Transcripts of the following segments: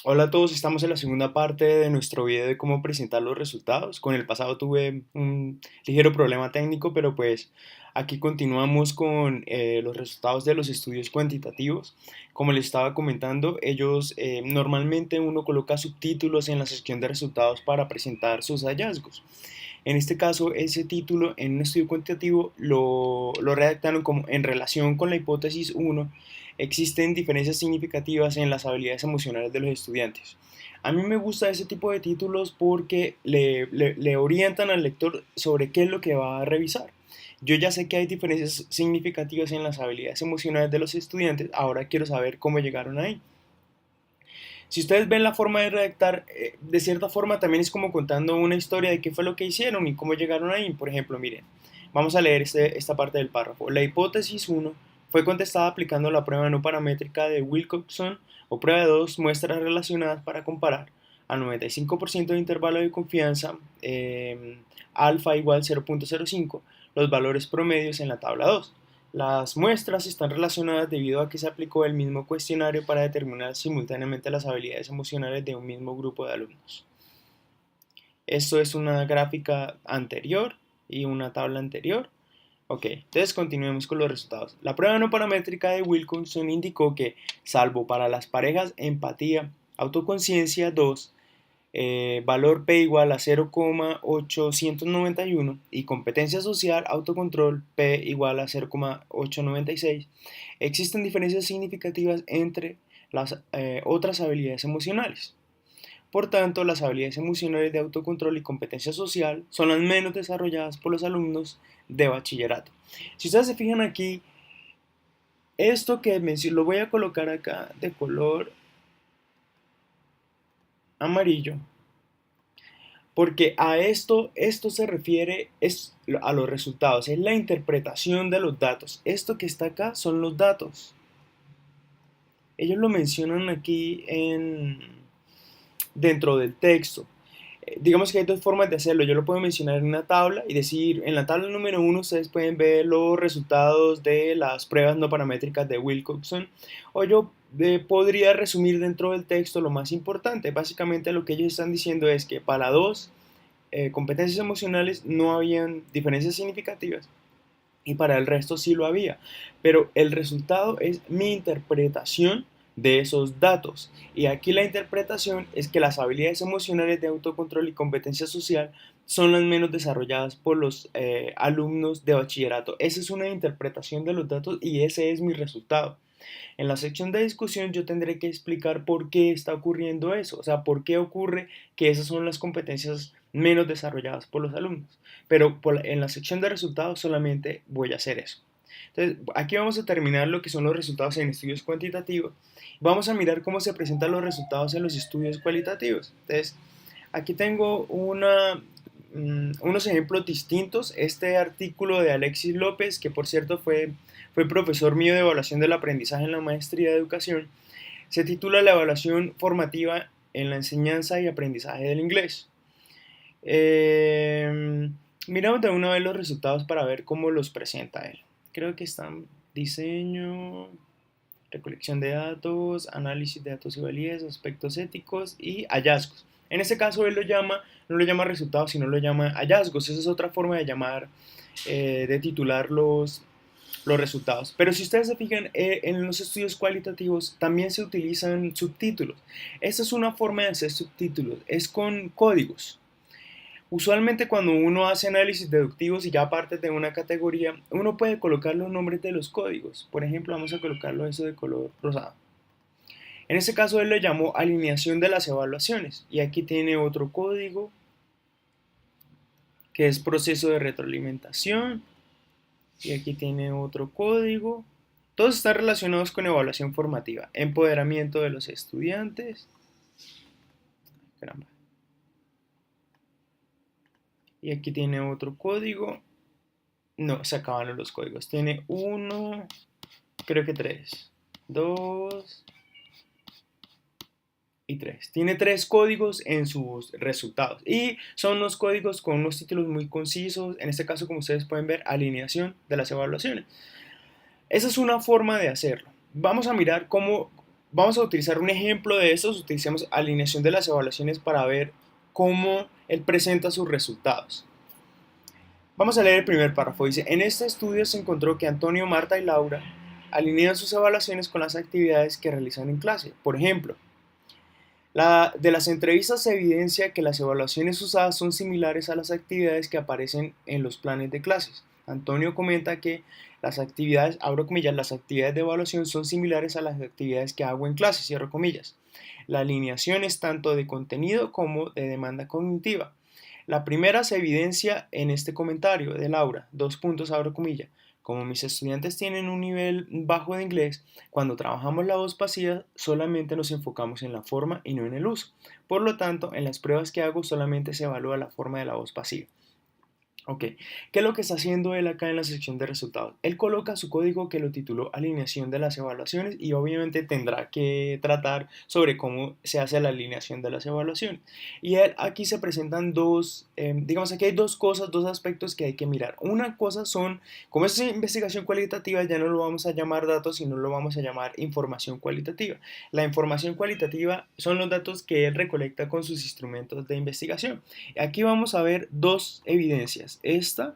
Hola a todos, estamos en la segunda parte de nuestro video de cómo presentar los resultados. Con el pasado tuve un ligero problema técnico, pero pues aquí continuamos con los resultados de los estudios cuantitativos. Como les estaba comentando, ellos normalmente uno coloca subtítulos en la sección de resultados para presentar sus hallazgos. En este caso, ese título en un estudio cuantitativo lo redactaron como en relación con la hipótesis uno existen diferencias significativas en las habilidades emocionales de los estudiantes. A mí me gusta ese tipo de títulos porque le orientan al lector sobre qué es lo que va a revisar. Yo ya sé que hay diferencias significativas en las habilidades emocionales de los estudiantes, ahora quiero saber cómo llegaron ahí. Si ustedes ven la forma de redactar, de cierta forma también es como contando una historia de qué fue lo que hicieron y cómo llegaron ahí. Por ejemplo, miren, vamos a leer esta parte del párrafo. La hipótesis uno fue contestada aplicando la prueba no paramétrica de Wilcoxon o prueba 2 muestras relacionadas para comparar al 95% de intervalo de confianza alfa igual 0.05 los valores promedios en la tabla 2. Las muestras están relacionadas debido a que se aplicó el mismo cuestionario para determinar simultáneamente las habilidades emocionales de un mismo grupo de alumnos. Esto es una gráfica anterior y una tabla anterior. Ok, entonces continuemos con los resultados. La prueba no paramétrica de Wilkinson indicó que, salvo para las parejas empatía, autoconciencia 2, valor P igual a 0,891 y competencia social, autocontrol P igual a 0,896, existen diferencias significativas entre las otras habilidades emocionales. Por tanto, las habilidades emocionales de autocontrol y competencia social son las menos desarrolladas por los alumnos de bachillerato. Si ustedes se fijan aquí, esto que lo voy a colocar acá de color amarillo, porque a esto se refiere a los resultados, es la interpretación de los datos. Esto que está acá son los datos. Ellos lo mencionan aquí dentro del texto. Digamos que hay dos formas de hacerlo. Yo lo puedo mencionar en una tabla y decir, en la tabla número uno ustedes pueden ver los resultados de las pruebas no paramétricas de Wilcoxon. O yo podría resumir dentro del texto lo más importante. Básicamente lo que ellos están diciendo es que para dos competencias emocionales no habían diferencias significativas y para el resto sí lo había. Pero el resultado es mi interpretación de esos datos. Y aquí la interpretación es que las habilidades emocionales de autocontrol y competencia social son las menos desarrolladas por los alumnos de bachillerato. Esa es una interpretación de los datos y ese es mi resultado. En la sección de discusión yo tendré que explicar por qué está ocurriendo eso, o sea, por qué ocurre que esas son las competencias menos desarrolladas por los alumnos. Pero en la sección de resultados solamente voy a hacer eso. Entonces, aquí vamos a terminar lo que son los resultados en estudios cuantitativos. Vamos a mirar cómo se presentan los resultados en los estudios cualitativos. Entonces, aquí tengo unos ejemplos distintos. Este artículo de Alexis López, que por cierto fue profesor mío de evaluación del aprendizaje en la maestría de educación, se titula La evaluación formativa en la enseñanza y aprendizaje del inglés. Miramos de una vez los resultados para ver cómo los presenta él. Creo que están diseño, recolección de datos, análisis de datos y validez, aspectos éticos y hallazgos. En este caso él no lo llama resultados, sino lo llama hallazgos. Esa es otra forma de llamar, de titular los resultados. Pero si ustedes se fijan, en los estudios cualitativos también se utilizan subtítulos. Esta es una forma de hacer subtítulos, es con códigos. Usualmente cuando uno hace análisis deductivos y ya partes de una categoría, uno puede colocar los nombres de los códigos. Por ejemplo, vamos a colocarlo eso de color rosado. En este caso él lo llamó alineación de las evaluaciones y aquí tiene otro código que es proceso de retroalimentación y aquí tiene otro código. Todos están relacionados con evaluación formativa, empoderamiento de los estudiantes. Caramba. Y aquí tiene otro código. No, se acabaron los códigos. Tiene uno, creo que tres, dos y tres. Tiene tres códigos en sus resultados. Y son unos códigos con unos títulos muy concisos. En este caso, como ustedes pueden ver, alineación de las evaluaciones. Esa es una forma de hacerlo. Vamos a mirar cómo Vamos a utilizar un ejemplo de estos, utilicemos alineación de las evaluaciones para ver cómo él presenta sus resultados. Vamos a leer el primer párrafo. Dice, en este estudio se encontró que Antonio, Marta y Laura alinean sus evaluaciones con las actividades que realizan en clase. Por ejemplo, de las entrevistas se evidencia que las evaluaciones usadas son similares a las actividades que aparecen en los planes de clases. Antonio comenta que las actividades, abro comillas, las actividades de evaluación son similares a las actividades que hago en clase, cierro comillas. La alineación es tanto de contenido como de demanda cognitiva. La primera se evidencia en este comentario de Laura, dos puntos, abro comillas. Como mis estudiantes tienen un nivel bajo de inglés, cuando trabajamos la voz pasiva solamente nos enfocamos en la forma y no en el uso. Por lo tanto, en las pruebas que hago solamente se evalúa la forma de la voz pasiva. Ok, ¿qué es lo que está haciendo él acá en la sección de resultados? Él coloca su código que lo tituló alineación de las evaluaciones y obviamente tendrá que tratar sobre cómo se hace la alineación de las evaluaciones. Y él, aquí se presentan digamos aquí hay dos cosas, dos aspectos que hay que mirar. Una cosa son, como es investigación cualitativa, ya no lo vamos a llamar datos, sino lo vamos a llamar información cualitativa. La información cualitativa son los datos que él recolecta con sus instrumentos de investigación. Aquí vamos a ver dos evidencias. Esta,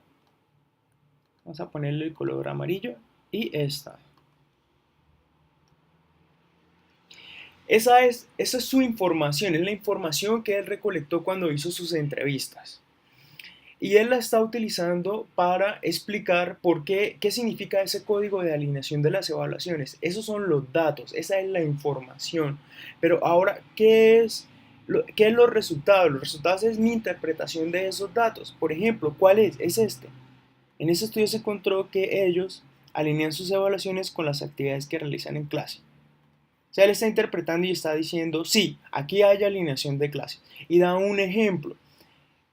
vamos a ponerle el color amarillo, y esta. Esa es su información, es la información que él recolectó cuando hizo sus entrevistas. Y él la está utilizando para explicar qué significa ese código de alineación de las evaluaciones. Esos son los datos, esa es la información. Pero ahora, ¿qué es los resultados? Los resultados es mi interpretación de esos datos. Por ejemplo, ¿cuál es? Es este. En ese estudio se encontró que ellos alinean sus evaluaciones con las actividades que realizan en clase. O sea, él está interpretando y está diciendo, sí, aquí hay alineación de clase. Y da un ejemplo.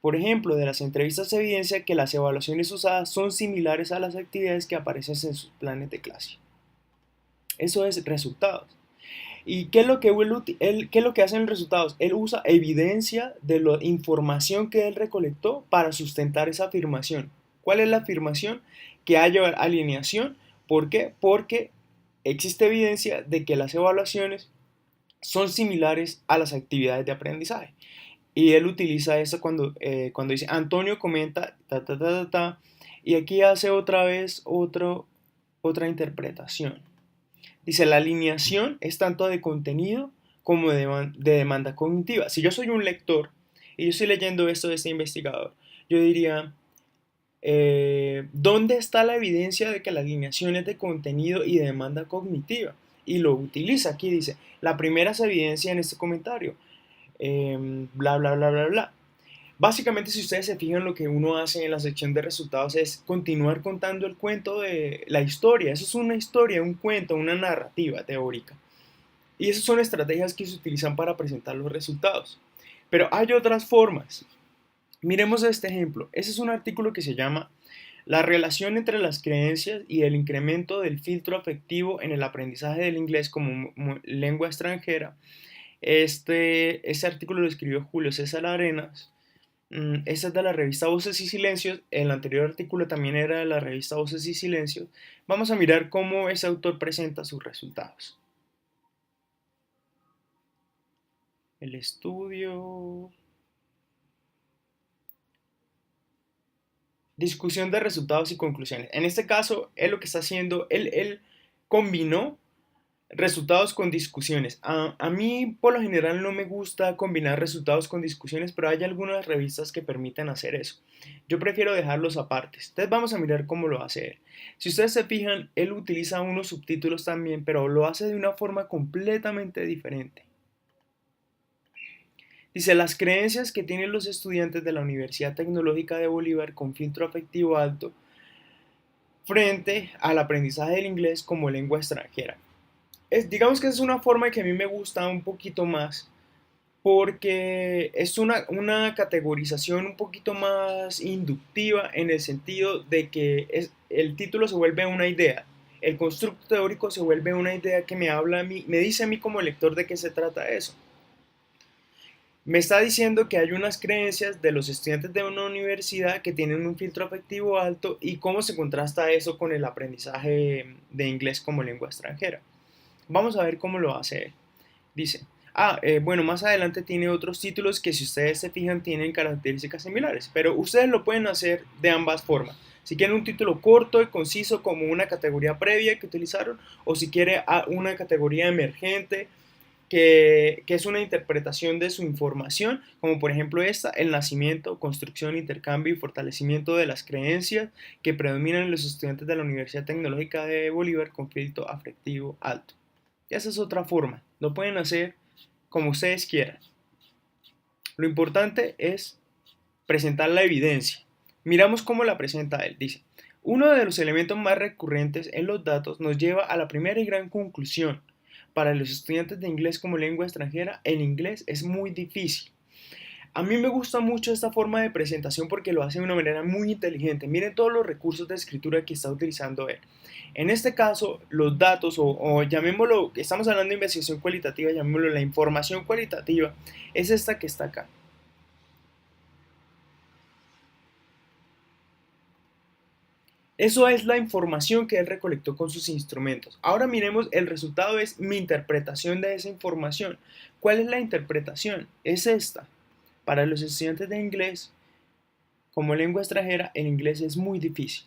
Por ejemplo, de las entrevistas se evidencia que las evaluaciones usadas son similares a las actividades que aparecen en sus planes de clase. Eso es resultados. ¿Y qué es lo que qué es lo que hacen los resultados? Él usa evidencia de la información que él recolectó para sustentar esa afirmación. ¿Cuál es la afirmación? Que haya alineación. ¿Por qué? Porque existe evidencia de que las evaluaciones son similares a las actividades de aprendizaje. Y él utiliza eso cuando dice Antonio comenta y aquí hace otra vez otra interpretación. Dice, la alineación es tanto de contenido como de demanda cognitiva. Si yo soy un lector y yo estoy leyendo esto de este investigador, yo diría, ¿dónde está la evidencia de que la alineación es de contenido y de demanda cognitiva? Y lo utiliza aquí, dice, la primera se evidencia en este comentario, bla, bla, bla, bla, bla. Básicamente, si ustedes se fijan, lo que uno hace en la sección de resultados es continuar contando el cuento de la historia. Eso es una historia, un cuento, una narrativa teórica. Y esas son estrategias que se utilizan para presentar los resultados. Pero hay otras formas. Miremos este ejemplo. Ese es un artículo que se llama La relación entre las creencias y el incremento del filtro afectivo en el aprendizaje del inglés como lengua extranjera. Este artículo lo escribió Julio César Arenas. Esta es de la revista Voces y Silencios. El anterior artículo también era de la revista Voces y Silencios. Vamos a mirar cómo ese autor presenta sus resultados. El estudio. Discusión de resultados y conclusiones. En este caso, él lo que está haciendo, él combinó resultados con discusiones. A mí, por lo general, no me gusta combinar resultados con discusiones, pero hay algunas revistas que permiten hacer eso. Yo prefiero dejarlos aparte. Entonces vamos a mirar cómo lo hace él. Si ustedes se fijan, él utiliza unos subtítulos también, pero lo hace de una forma completamente diferente. Dice, las creencias que tienen los estudiantes de la Universidad Tecnológica de Bolívar con filtro afectivo alto frente al aprendizaje del inglés como lengua extranjera. Digamos que es una forma que a mí me gusta un poquito más porque es una categorización un poquito más inductiva en el sentido de que el título se vuelve una idea, el constructo teórico se vuelve una idea que me habla a mí, me dice a mí como lector de qué se trata eso. Me está diciendo que hay unas creencias de los estudiantes de una universidad que tienen un filtro afectivo alto y cómo se contrasta eso con el aprendizaje de inglés como lengua extranjera. Vamos a ver cómo lo hace él. Dice, bueno, más adelante tiene otros títulos que si ustedes se fijan tienen características similares, pero ustedes lo pueden hacer de ambas formas. Si quieren un título corto y conciso como una categoría previa que utilizaron, o si quiere una categoría emergente que es una interpretación de su información, como por ejemplo esta, el nacimiento, construcción, intercambio y fortalecimiento de las creencias que predominan en los estudiantes de la Universidad Tecnológica de Bolívar, conflicto afectivo alto. Esa es otra forma, lo pueden hacer como ustedes quieran. Lo importante es presentar la evidencia. Miramos cómo la presenta él. Dice, uno de los elementos más recurrentes en los datos nos lleva a la primera y gran conclusión. Para los estudiantes de inglés como lengua extranjera, el inglés es muy difícil. A mí me gusta mucho esta forma de presentación porque lo hace de una manera muy inteligente. Miren todos los recursos de escritura que está utilizando él. En este caso, los datos, o llamémoslo, estamos hablando de investigación cualitativa, llamémoslo la información cualitativa, es esta que está acá. Eso es la información que él recolectó con sus instrumentos. Ahora miremos, el resultado es mi interpretación de esa información. ¿Cuál es la interpretación? Es esta. Para los estudiantes de inglés, como lengua extranjera, el inglés es muy difícil.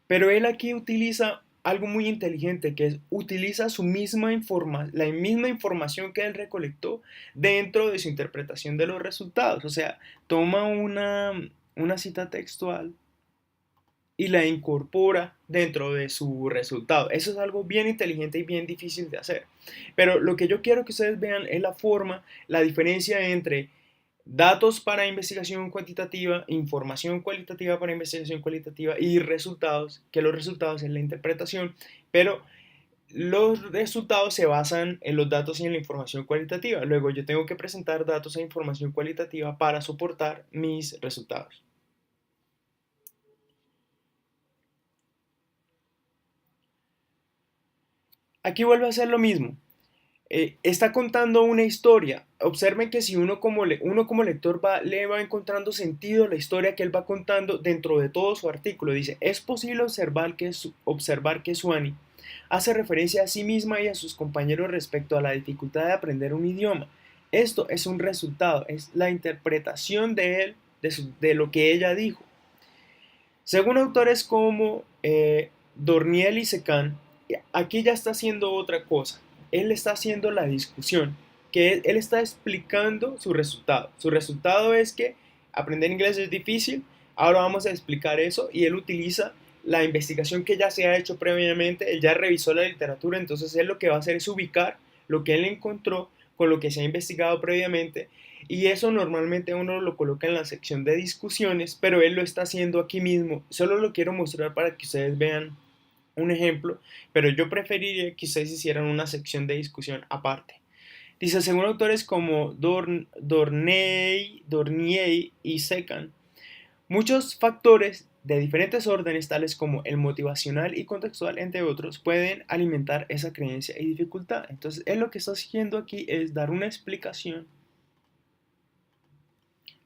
Pero él aquí utiliza algo muy inteligente, que es utiliza la misma información que él recolectó dentro de su interpretación de los resultados. O sea, toma una cita textual y la incorpora dentro de su resultado. Eso es algo bien inteligente y bien difícil de hacer. Pero lo que yo quiero que ustedes vean es la forma, la diferencia entre datos para investigación cuantitativa, información cualitativa para investigación cualitativa y resultados, que los resultados es la interpretación, pero los resultados se basan en los datos y en la información cualitativa. Luego yo tengo que presentar datos e información cualitativa para soportar mis resultados. Aquí vuelve a ser lo mismo. Está contando una historia. Observen que si uno como lector le va encontrando sentido a la historia que él va contando dentro de todo su artículo. Dice, es posible observar que Suani hace referencia a sí misma y a sus compañeros respecto a la dificultad de aprender un idioma. Esto es un resultado, es la interpretación de él, de lo que ella dijo. Según autores como Dorniel y Secan, aquí ya está haciendo otra cosa. Él está haciendo la discusión, que él está explicando su resultado. Su resultado es que aprender inglés es difícil, ahora vamos a explicar eso y él utiliza la investigación que ya se ha hecho previamente, él ya revisó la literatura, entonces él lo que va a hacer es ubicar lo que él encontró con lo que se ha investigado previamente y eso normalmente uno lo coloca en la sección de discusiones, pero él lo está haciendo aquí mismo. Solo lo quiero mostrar para que ustedes vean un ejemplo, pero yo preferiría que ustedes hicieran una sección de discusión aparte. Dice, según autores como Dornier y Secan, muchos factores de diferentes órdenes, tales como el motivacional y contextual, entre otros, pueden alimentar esa creencia y dificultad. Entonces, él lo que está haciendo aquí es dar una explicación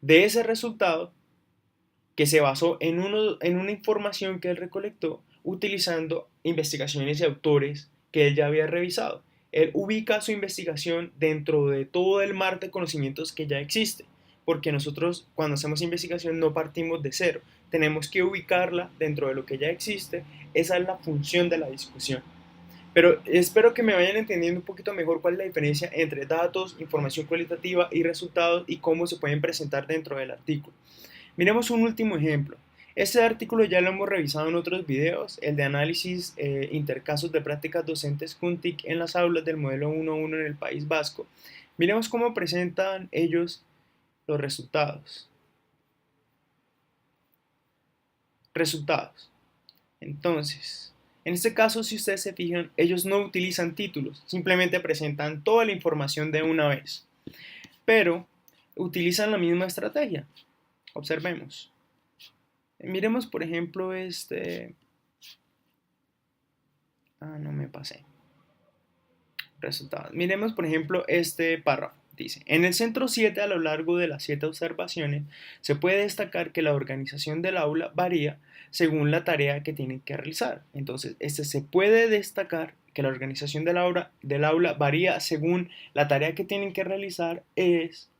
de ese resultado que se basó en una información que él recolectó utilizando investigaciones y autores que él ya había revisado. Él ubica su investigación dentro de todo el mar de conocimientos que ya existe, porque nosotros cuando hacemos investigación no partimos de cero, tenemos que ubicarla dentro de lo que ya existe, esa es la función de la discusión. Pero espero que me vayan entendiendo un poquito mejor cuál es la diferencia entre datos, información cualitativa y resultados y cómo se pueden presentar dentro del artículo. Miremos un último ejemplo. Este artículo ya lo hemos revisado en otros videos, el de análisis intercasos de prácticas docentes CUNTIC en las aulas del modelo 1.1 en el País Vasco. Miremos cómo presentan ellos los resultados. Resultados. Entonces, en este caso, si ustedes se fijan, ellos no utilizan títulos, simplemente presentan toda la información de una vez. Pero utilizan la misma estrategia. Observemos. Miremos, por ejemplo, no me pasé. Resultados. Miremos, por ejemplo, este párrafo. Dice, en el centro 7, a lo largo de las 7 observaciones, se puede destacar que la organización del aula varía según la tarea que tienen que realizar. Entonces, se puede destacar que la organización del aula varía según la tarea que tienen que realizar es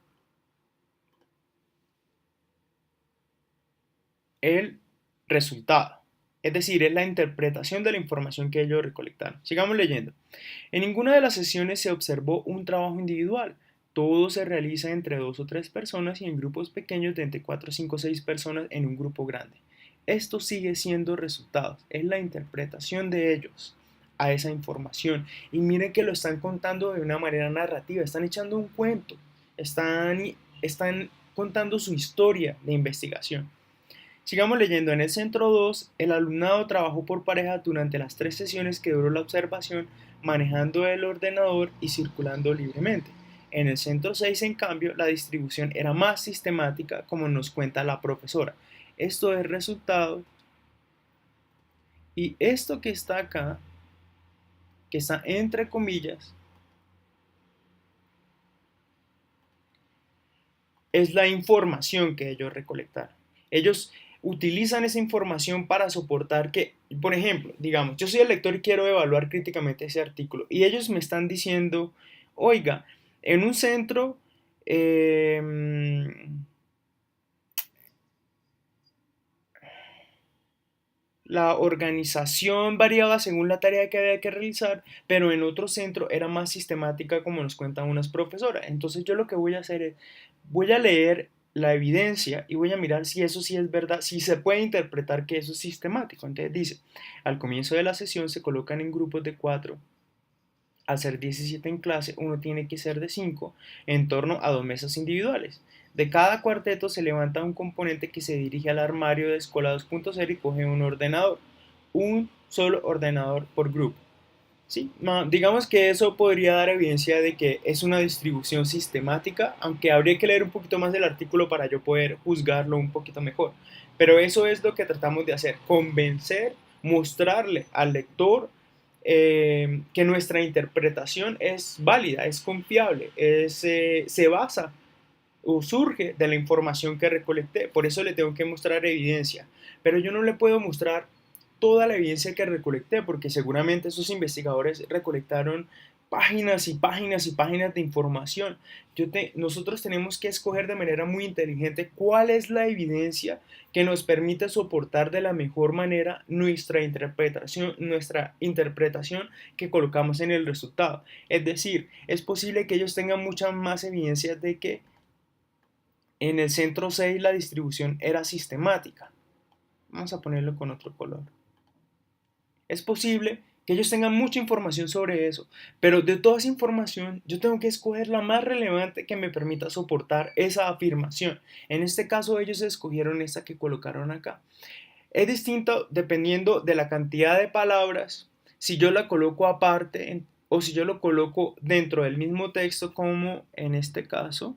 el resultado. Es decir, es la interpretación de la información que ellos recolectaron. Sigamos leyendo. En ninguna de las sesiones se observó un trabajo individual. Todo se realiza entre 2 o 3 personas y en grupos pequeños de entre 4, 5 o 6 personas en un grupo grande. Esto sigue siendo resultados. Es la interpretación de ellos a esa información. Y miren que lo están contando de una manera narrativa. Están echando un cuento. Están contando su historia de investigación. Sigamos leyendo. En el centro 2, el alumnado trabajó por pareja durante las 3 sesiones que duró la observación, manejando el ordenador y circulando libremente. En el centro 6, en cambio, la distribución era más sistemática, como nos cuenta la profesora. Esto es resultado. Y esto que está acá, que está entre comillas, es la información que ellos recolectaron. Ellos utilizan esa información para soportar que, por ejemplo, digamos, yo soy el lector y quiero evaluar críticamente ese artículo y ellos me están diciendo, oiga, en un centro la organización variaba según la tarea que había que realizar, pero en otro centro era más sistemática, como nos cuentan unas profesoras. Entonces yo lo que voy a hacer es, voy a leer la evidencia y voy a mirar si eso sí es verdad, si se puede interpretar que eso es sistemático. Entonces dice, al comienzo de la sesión se colocan en grupos de 4. Al ser 17 en clase, uno tiene que ser de 5 en torno a 2 mesas individuales. De cada cuarteto se levanta un componente que se dirige al armario de Escuela 2.0 y coge un ordenador. Un solo ordenador por grupo. ¿Sí? Digamos que eso podría dar evidencia de que es una distribución sistemática, aunque habría que leer un poquito más del artículo para yo poder juzgarlo un poquito mejor. Pero eso es lo que tratamos de hacer, convencer, mostrarle al lector que nuestra interpretación es válida, es confiable, se basa o surge de la información que recolecté. Por eso le tengo que mostrar evidencia. Pero yo no le puedo mostrar toda la evidencia que recolecté, porque seguramente esos investigadores recolectaron páginas y páginas y páginas de información. Nosotros tenemos que escoger de manera muy inteligente cuál es la evidencia que nos permite soportar de la mejor manera nuestra interpretación que colocamos en el resultado. Es decir, es posible que ellos tengan muchas más evidencias de que en el centro 6 la distribución era sistemática. Vamos a ponerlo con otro color. Es posible que ellos tengan mucha información sobre eso, pero de toda esa información yo tengo que escoger la más relevante que me permita soportar esa afirmación. En este caso ellos escogieron esta que colocaron acá. Es distinto dependiendo de la cantidad de palabras, si yo la coloco aparte o si yo lo coloco dentro del mismo texto, como en este caso,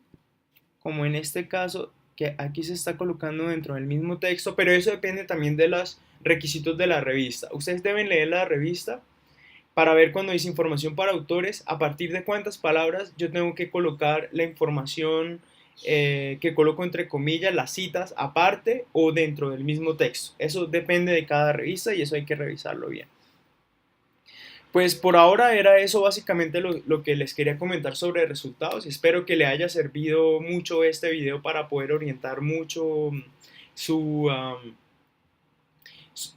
que aquí se está colocando dentro del mismo texto, pero eso depende también de los requisitos de la revista. Ustedes deben leer la revista para ver cuando dice información para autores, a partir de cuántas palabras yo tengo que colocar la información que coloco entre comillas, las citas aparte o dentro del mismo texto. Eso depende de cada revista y eso hay que revisarlo bien. Pues por ahora era eso básicamente lo que les quería comentar sobre resultados. Espero que le haya servido mucho este video para poder orientar mucho su,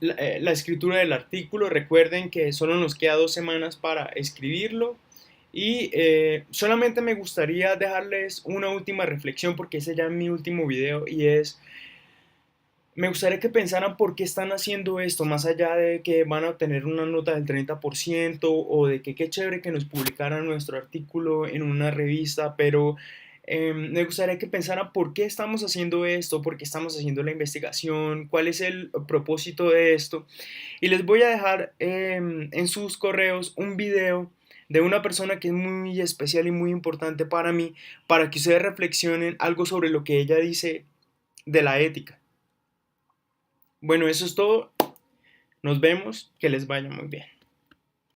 la escritura del artículo. Recuerden que solo nos queda 2 semanas para escribirlo. Y solamente me gustaría dejarles una última reflexión porque ese ya es mi último video y es... Me gustaría que pensaran por qué están haciendo esto, más allá de que van a obtener una nota del 30% o de que qué chévere que nos publicaran nuestro artículo en una revista, pero me gustaría que pensaran por qué estamos haciendo esto, por qué estamos haciendo la investigación, cuál es el propósito de esto. Y les voy a dejar en sus correos un video de una persona que es muy especial y muy importante para mí, para que ustedes reflexionen algo sobre lo que ella dice de la ética. Bueno, eso es todo. Nos vemos. Que les vaya muy bien.